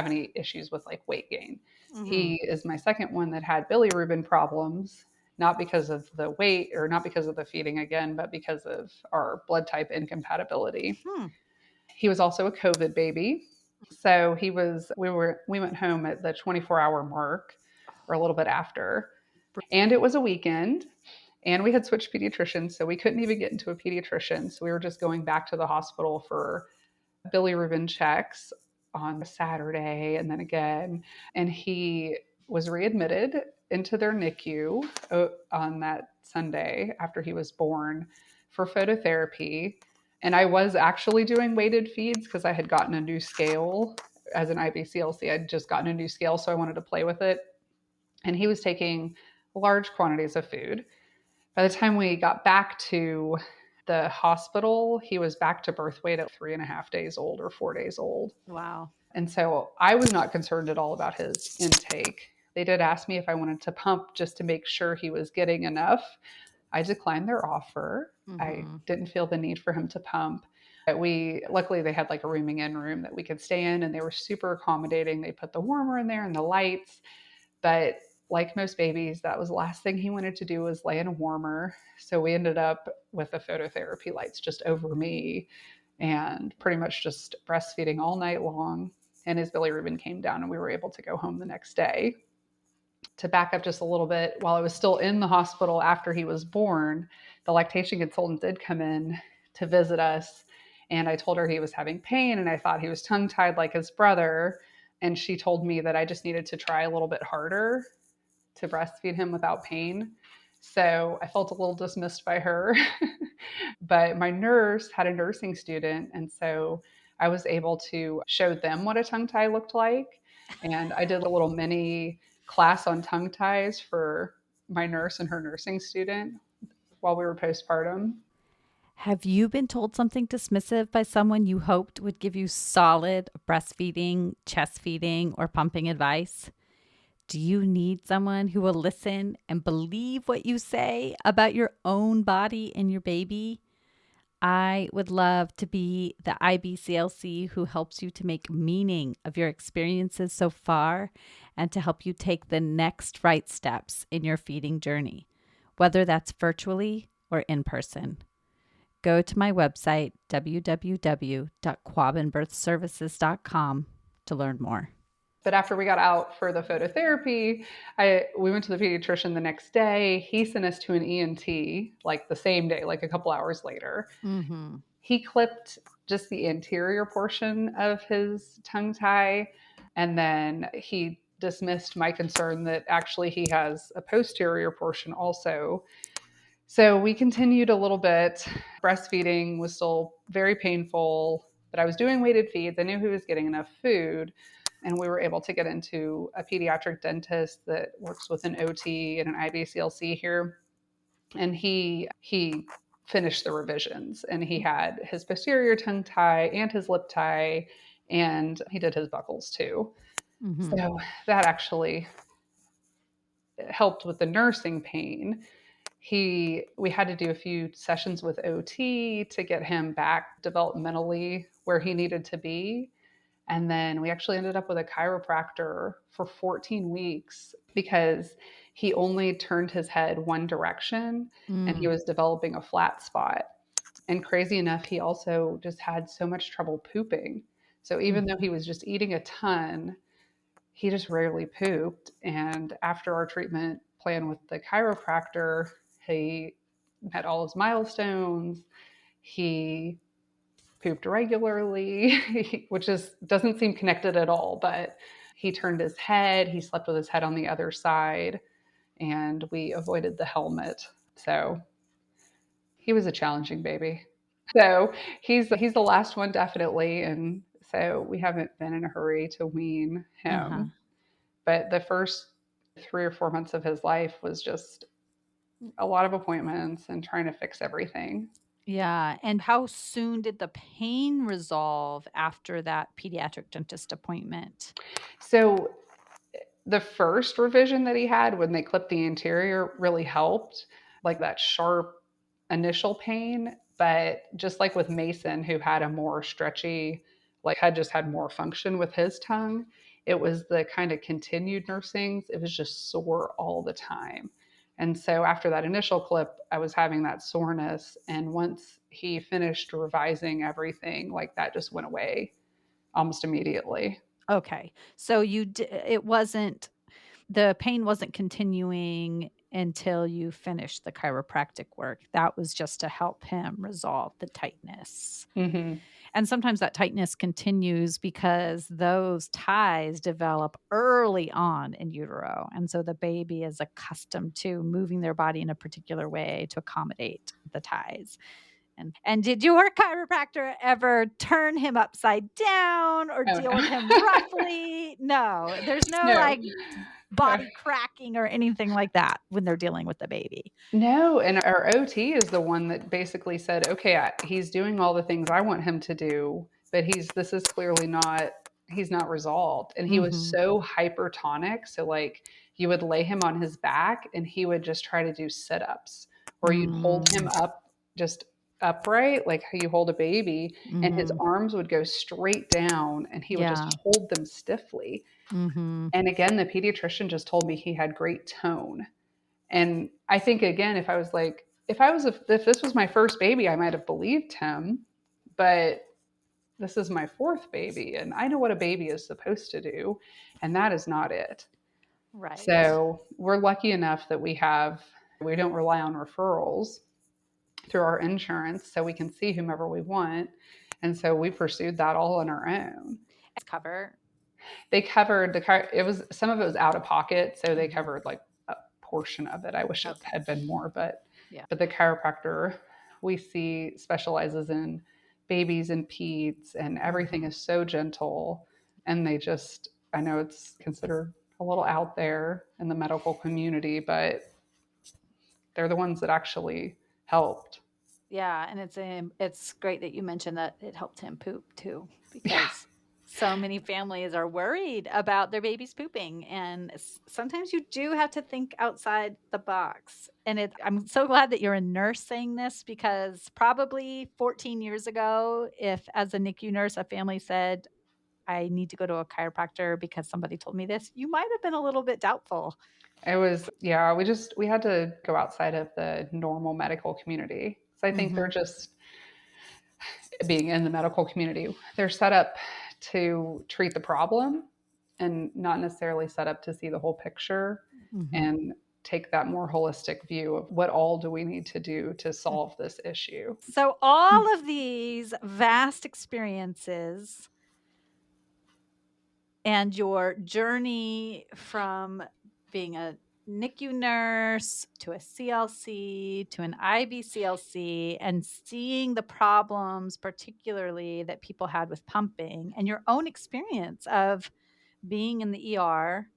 any issues with like weight gain. mhm. He is my second one that had bilirubin problems, not because of the weight or not because of the feeding again, but because of our blood type incompatibility. Hmm. He was also a COVID baby. So we went home at the 24-hour mark or a little bit after. And it was a weekend and we had switched pediatricians, so we couldn't even get into a pediatrician. So we were just going back to the hospital for bilirubin checks on Saturday and then again. And he was readmitted into their NICU on that Sunday after he was born for phototherapy. And I was actually doing weighted feeds because I had gotten a new scale as an IBCLC. I'd just gotten a new scale, so I wanted to play with it. And he was taking large quantities of food. By the time we got back to the hospital, he was back to birth weight at 3.5 days old or 4 days old. Wow. And so I was not concerned at all about his intake. They did ask me if I wanted to pump just to make sure he was getting enough. I declined their offer. I Mhm. didn't feel the need for him to pump. Luckily they had like a rooming in room that we could stay in, and they were super accommodating. They put the warmer in there and the lights. But like most babies, that was the last thing he wanted to do was lay in a warmer. So we ended up with the phototherapy lights just over me and pretty much just breastfeeding all night long. And his bilirubin came down and we were able to go home the next day. To back up just a little bit, while I was still in the hospital after he was born, the lactation consultant did come in to visit us. And I told her he was having pain and I thought he was tongue tied like his brother. And she told me that I just needed to try a little bit harder to breastfeed him without pain. So I felt a little dismissed by her. But my nurse had a nursing student. And so I was able to show them what a tongue tie looked like. And I did a little mini class on tongue ties for my nurse and her nursing student while we were postpartum. Have you been told something dismissive by someone you hoped would give you solid breastfeeding, chest feeding, or pumping advice? Do you need someone who will listen and believe what you say about your own body and your baby? I would love to be the IBCLC who helps you to make meaning of your experiences so far and to help you take the next right steps in your feeding journey, whether that's virtually or in person. Go to my website, www.quabbinbirthservices.com, to learn more. But after we got out for the phototherapy, we went to the pediatrician the next day. He sent us to an ENT like the same day, like a couple hours later. Mm-hmm. He clipped just the anterior portion of his tongue tie, and then he dismissed my concern that actually he has a posterior portion also. So we continued a little bit. Breastfeeding was still very painful, but I was doing weighted feeds. I knew he was getting enough food. And we were able to get into a pediatric dentist that works with an OT and an IBCLC here. And he finished the revisions, and he had his posterior tongue tie and his lip tie, and he did his buckles too. Mm-hmm. So that actually helped with the nursing pain. We had to do a few sessions with OT to get him back developmentally where he needed to be. And then we actually ended up with a chiropractor for 14 weeks because he only turned his head one direction and he was developing a flat spot. And crazy enough, he also just had so much trouble pooping. So even though he was just eating a ton, he just rarely pooped. And after our treatment plan with the chiropractor, he met all his milestones. He pooped regularly, which is doesn't seem connected at all, but he turned his head, he slept with his head on the other side, and we avoided the helmet. So he was a challenging baby. So he's the last one definitely, and so we haven't been in a hurry to wean Uh-huh. him. But the first 3 or 4 months of his life was just a lot of appointments and trying to fix everything. Yeah. And how soon did the pain resolve after that pediatric dentist appointment? So the first revision that he had when they clipped the interior really helped, like that sharp initial pain. But just like with Mason, who had a more stretchy, like had just had more function with his tongue, it was the kind of continued nursings. It was just sore all the time. And so after that initial clip, I was having that soreness. And once he finished revising everything, like that just went away almost immediately. Okay. So it wasn't, the pain wasn't continuing until you finished the chiropractic work. That was just to help him resolve the tightness. Mm-hmm. And sometimes that tightness continues because those ties develop early on in utero. And so the baby is accustomed to moving their body in a particular way to accommodate the ties. And did your chiropractor ever turn him upside down or Oh, deal with him no. roughly? No, there's no No. like body cracking or anything like that when they're dealing with the baby. No, and our OT is the one that basically said, "Okay, he's doing all the things I want him to do, but this is clearly not he's not resolved." And he was Mhm. so hypertonic, so like you would lay him on his back and he would just try to do sit-ups, or you'd hold him Mm. up just upright like how you hold a baby, and his Mhm. arms would go straight down and he would just Yeah. hold them stiffly. Mhm. And again, the pediatrician just told me he had great tone. And I think again, if this was my first baby, I might have believed him, but this is my fourth baby, and I know what a baby is supposed to do, and that is not it. Right. So we're lucky enough that we don't rely on referrals through our insurance, so we can see whomever we want. And so we pursued that all on our own. It's cover. They covered the car. It was some of it was out of pocket, so they Mhm. covered like a portion of it. I wish it Okay. had been more, but Yeah. the chiropractor we see specializes in babies and peds, and everything Mhm. is so gentle. And they just, I know it's considered a little out there in the medical community, but they're the ones that actually helped. Yeah, and it's great that you mentioned that it helped him poop too, Yeah. because So many families are worried about their babies pooping, and sometimes you do have to think outside the box. And I'm so glad that you're a nurse saying this, because probably 14 years ago, if as a NICU nurse, a family said, I need to go to a chiropractor because somebody told me this, you might have been a little bit doubtful. It was, yeah, we had to go outside of the normal medical community. So I think they're just being in the medical community. They're set up to treat the problem and not necessarily set up to see the whole picture Mm-hmm. and take that more holistic view of what all do we need to do to solve this issue. So all of these vast experiences and your journey from being a NICU nurse to a CLC to an IBCLC, and seeing the problems, particularly that people had with pumping, and your own experience of being in the ER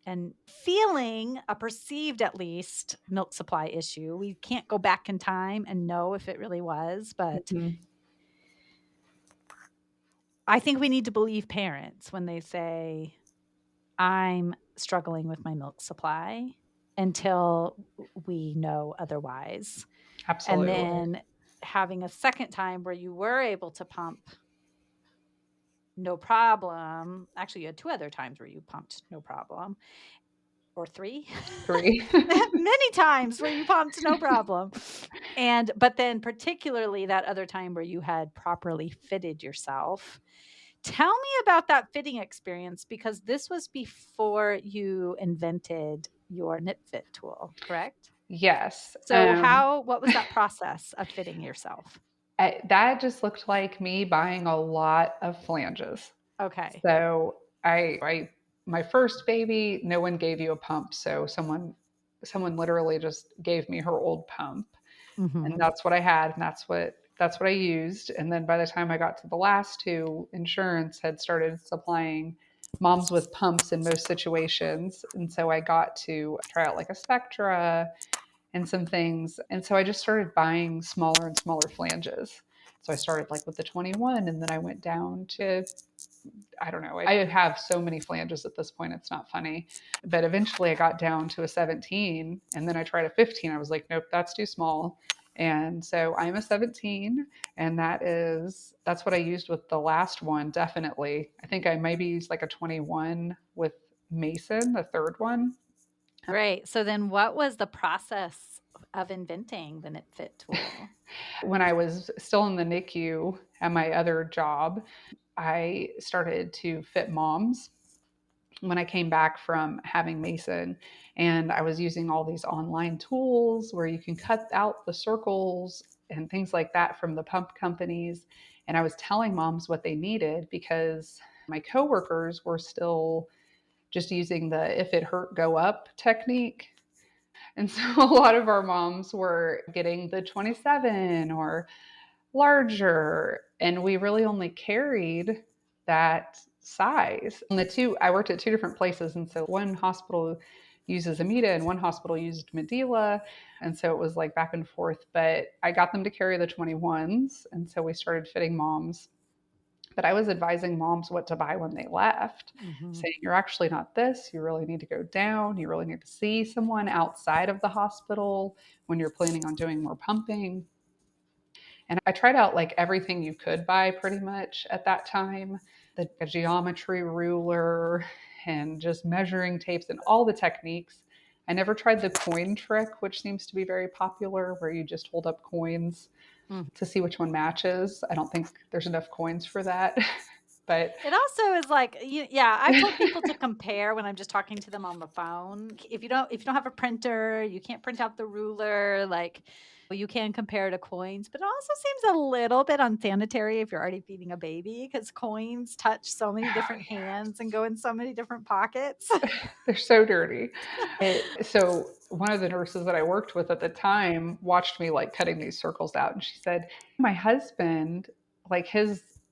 and feeling a perceived, at least, milk supply issue. We can't go back in time and know if it really was, but Mhm. I think we need to believe parents when they say, I'm struggling with my milk supply, until we know otherwise. And Absolutely. then having a second time where you were able to pump no problem. Actually, you had 2 other times where you pumped no problem, or 3. 3. Many times where you pumped no problem. But then particularly that other time where you had properly fitted yourself. Tell me about that fitting experience, because this was before you invented your NipFit tool, correct? Yes. So what was that process of fitting yourself? That just looked like me buying a lot of flanges. Okay. So I my first baby, no one gave you a pump, so someone literally just gave me her old pump, and Mhm. that's what I had, and that's what I used. And then by the time I got to the last two, insurance had started supplying moms with pumps in most situations, and so I got to try out like a Spectra and some things. And so I just started buying smaller and smaller flanges. So I started like with the 21, and then I went down to, I don't know, I have so many flanges at this point, it's not funny. But eventually I got down to a 17, and then I tried a 15. I was like, nope, that's too small. And so I'm a 17, and that's what I used with the last one, definitely. I think I maybe used like a 21 with Mason, the third one. Great. So then what was the process of inventing the NipFit tool? When I was still in the NICU at my other job, I started to fit moms when I came back from having Mason. And I was using all these online tools where you can cut out the circles and things like that from the pump companies. And I was telling moms what they needed, because my coworkers were still just using the if it hurt, go up technique. And so a lot of our moms were getting the 27 or larger, and we really only carried that size. And I worked at 2 different places, and so one hospital uses Amida and one hospital used Medela, and so it was like back and forth. But I got them to carry the 21s, and so we started fitting moms. But I was advising moms what to buy when they left, Mhm. saying, you're actually not this. You really need to go down. You really need to see someone outside of the hospital when you're planning on doing more pumping. And I tried out like everything you could buy pretty much at that time, the geometry ruler and just measuring tapes and all the techniques. I never tried the coin trick, which seems to be very popular, where you just hold up coins Mm. to see which one matches. I don't think there's enough coins for that. But It also is like, yeah, I've told people to compare when I'm just talking to them on the phone. If you don't have a printer, you can't print out the ruler, like you can compare to coins, but it also seems a little bit unsanitary if you're already feeding a baby, because coins touch so many different hands and go in so many different pockets. they're so dirty. So one of the nurses that I worked with at the time watched me like cutting these circles out, and she said, "My husband, like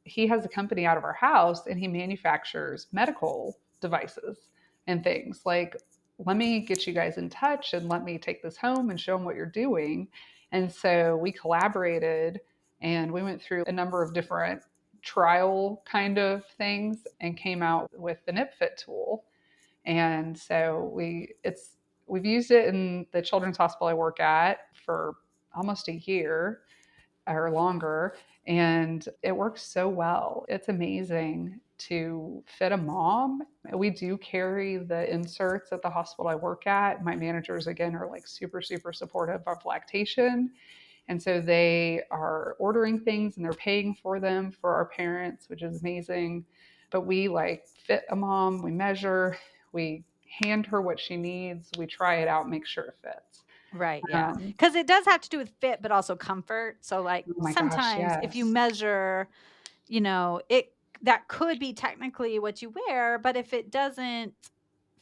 he has a company out of our house, and he manufactures medical devices and things. Like, let me get you guys in touch, and let me take this home and show him what you're doing." And so we collaborated, and we went through a number of different trial kind of things and came out with the NipFit tool. And so we've used it in the children's hospital I work at for almost a year or longer, and it works so well. It's amazing to fit a mom. We do carry the inserts at the hospital I work at. My managers, again, are like super, super supportive of lactation. And so they are ordering things and they're paying for them for our parents, which is amazing. But we like fit a mom, we measure, we hand her what she needs, we try it out, make sure it fits. Right. Yeah. Because it does have to do with fit, but also comfort. So, like, Oh my gosh, sometimes if you yes. measure, that could be technically what you wear, but if it doesn't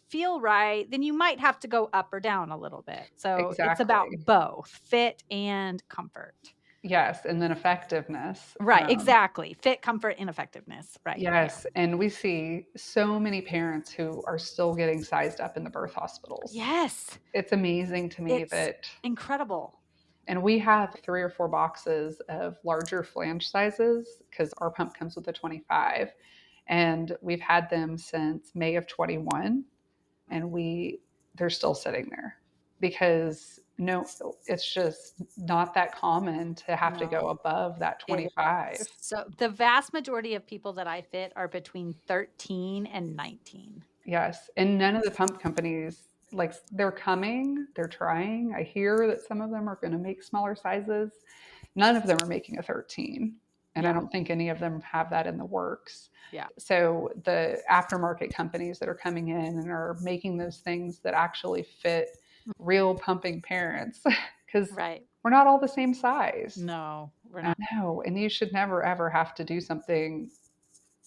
feel right, then you might have to go up or down a little bit. So it's about Exactly. both fit and comfort. Yes. And then effectiveness. Right. Exactly. Fit, comfort, and effectiveness. Right. Yeah. Yes. And we see so many parents who are still getting sized up in the birth hospitals. Yes. It's amazing to me It's that, incredible. and we have 3 or 4 boxes of larger flange sizes because our pump comes with a 25. And we've had them since May of 21. And they're still sitting there because no, it's just not that common to have to No. go above that 25. So the vast majority of people that I fit are between 13 and 19. Yes. And none of the pump companies, like, they're coming, they're trying. I hear that some of them are going to make smaller sizes. None of them are making a 13. And I Yeah. don't think any of them have that in the works. Yeah. So the aftermarket companies that are coming in and are making those things that actually fit real pumping parents, because Right. we're not all the same size. No, we're not. No. And you should never, ever have to do something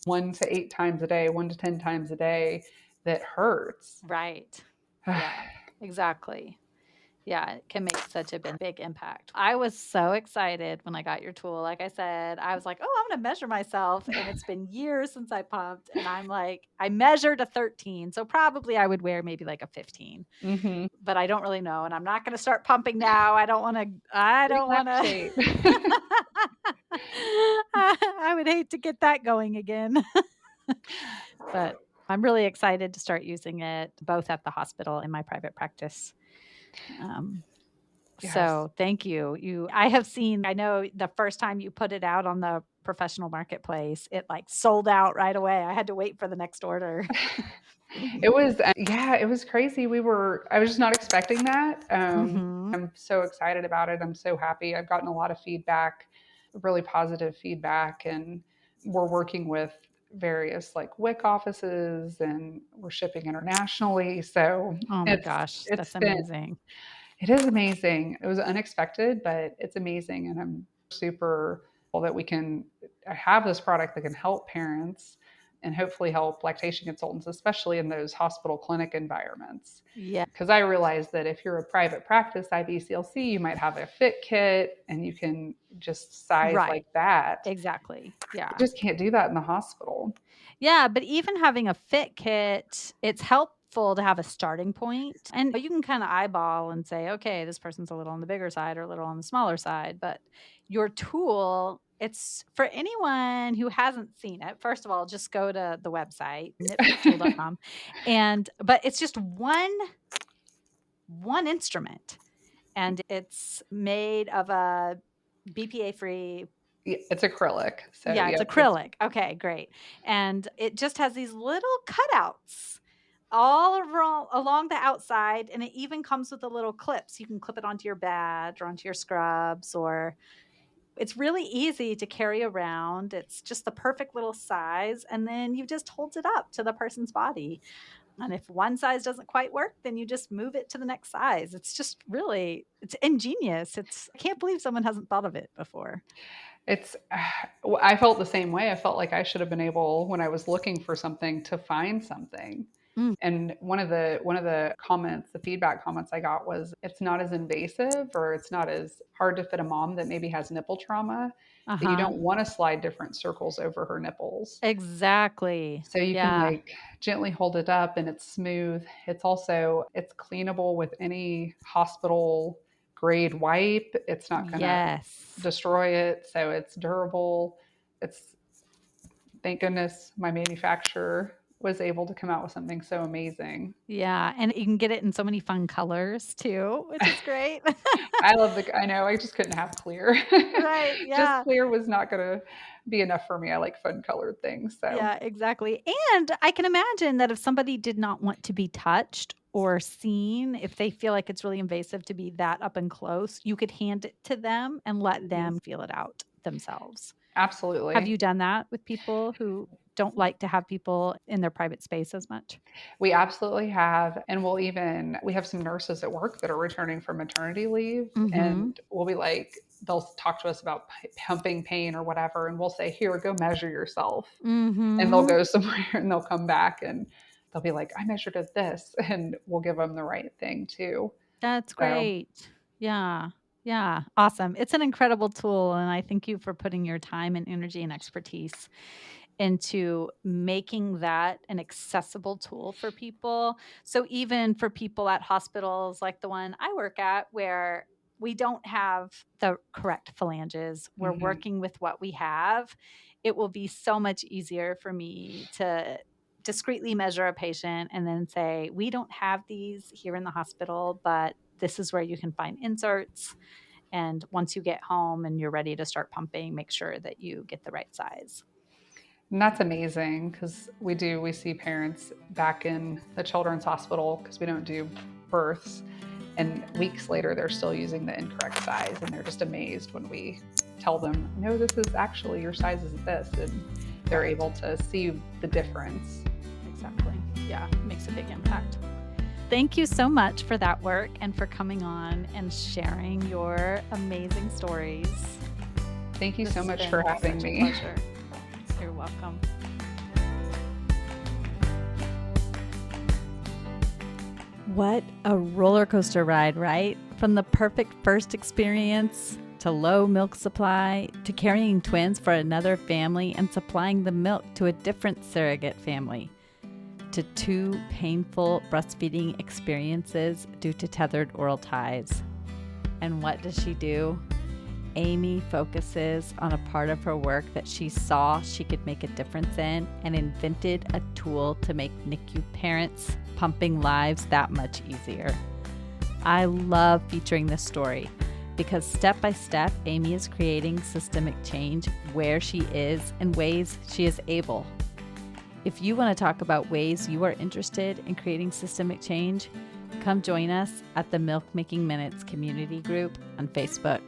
1 to 8 times a day, 1 to 10 times a day that hurts. Right. Yeah, exactly. Yeah, it can make such a big impact. I was so excited when I got your tool. Like I said, I was like, oh, I'm going to measure myself. And it's been years since I pumped. And I'm like, I measured a 13. So probably I would wear maybe like a 15. Mm-hmm. But I don't really know. And I'm not going to start pumping now. I don't want to. Relactate. I would hate to get that going again. But I'm really excited to start using it both at the hospital and my private practice. Yes. So thank you. I know the first time you put it out on the professional marketplace, it like sold out right away. I had to wait for the next order. It was crazy. I was just not expecting that. Mhm. I'm so excited about it. I'm so happy. I've gotten a lot of feedback, really positive feedback, and we're working with various like WIC offices and we're shipping internationally. So Oh my gosh, it's that's been amazing. it is amazing. It was unexpected, but it's amazing. And I'm super grateful that we can have this product that can help parents and hopefully help lactation consultants, especially in those hospital clinic environments. Yeah. Because I realize that if you're a private practice IBCLC, you might have a fit kit and you can just size Right. like that. Exactly. Yeah. You just can't do that in the hospital. Yeah, but even having a fit kit, it's helpful to have a starting point. And you can kind of eyeball and say, okay, this person's a little on the bigger side or a little on the smaller side. But your tool, it's for anyone who hasn't seen it. First of all, just go to the website, nipfittool.com. But it's just one instrument. And it's made of a BPA free. It's acrylic. So Yeah, it's yep, acrylic. Okay, great. And it just has these little cutouts along the outside, and it even comes with the little clips. You can clip it onto your badge or onto your scrubs, or it's really easy to carry around. It's just the perfect little size, and then you just hold it up to the person's body. And if one size doesn't quite work, then you just move it to the next size. It's ingenious. I can't believe someone hasn't thought of it before. I felt the same way. I felt like I should have been able, when I was looking for something, to find something. Mm. And one of the comments, the feedback comments I got was, it's not as invasive or it's not as hard to fit a mom that maybe has nipple trauma, that you don't want to slide different circles over her nipples. Exactly. So you can Yeah. like gently hold it up and it's smooth. It's cleanable with any hospital grade wipe. It's not going to Yes. destroy it. So it's durable. thank goodness my manufacturer was able to come out with something so amazing. Yeah, and you can get it in so many fun colors too, which is great. I know, I just couldn't have clear. Right, Just yeah. clear was not gonna be enough for me. I like fun colored things, so Yeah, exactly. And I can imagine that if somebody did not want to be touched or seen, if they feel like it's really invasive to be that up and close, you could hand it to them and let mhm, them feel it out themselves. Have absolutely. you done that with people who don't like to have people in their private space as much? We absolutely have, and we have some nurses at work that are returning from maternity leave, Mhm. and we'll be like, they'll talk to us about pumping pain or whatever, and we'll say, "Here, go measure yourself." And they'll Mhm. go somewhere and they'll come back and they'll be like, "I measured at this," and we'll give them the right thing too. That's So great. Yeah. Yeah. Awesome. It's an incredible tool. And I thank you for putting your time and energy and expertise into making that an accessible tool for people. So even for people at hospitals like the one I work at, where we don't have the correct phalanges, we're mhm. working with what we have, it will be so much easier for me to discreetly measure a patient and then say, we don't have these here in the hospital, but this is where you can find inserts. And once you get home and you're ready to start pumping, make sure that you get the right size. And that's amazing because we see parents back in the children's hospital because we don't do births. And weeks later, they're still using the incorrect size. And they're just amazed when we tell them, no, this is actually your size is this. And they're Right. able to see the difference. Exactly. Yeah, makes a big impact. Thank you so much for that work and for coming on and sharing your amazing stories. Thank you This so has much been for having such a me. pleasure. You're welcome. What a roller coaster ride, right? From the perfect first experience to low milk supply to carrying twins for another family and supplying the milk to a different surrogate family to 2 painful breastfeeding experiences due to tethered oral ties. And what does she do? Amy focuses on a part of her work that she saw she could make a difference in and invented a tool to make NICU parents' pumping lives that much easier. I love featuring this story because step by step, Amy is creating systemic change where she is and ways she is able. If you want to talk about ways you are interested in creating systemic change, come join us at the Milk Making Minutes community group on Facebook.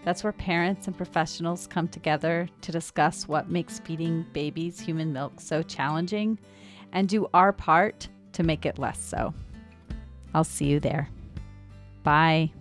That's where parents and professionals come together to discuss what makes feeding babies human milk so challenging and do our part to make it less so. I'll see you there. Bye.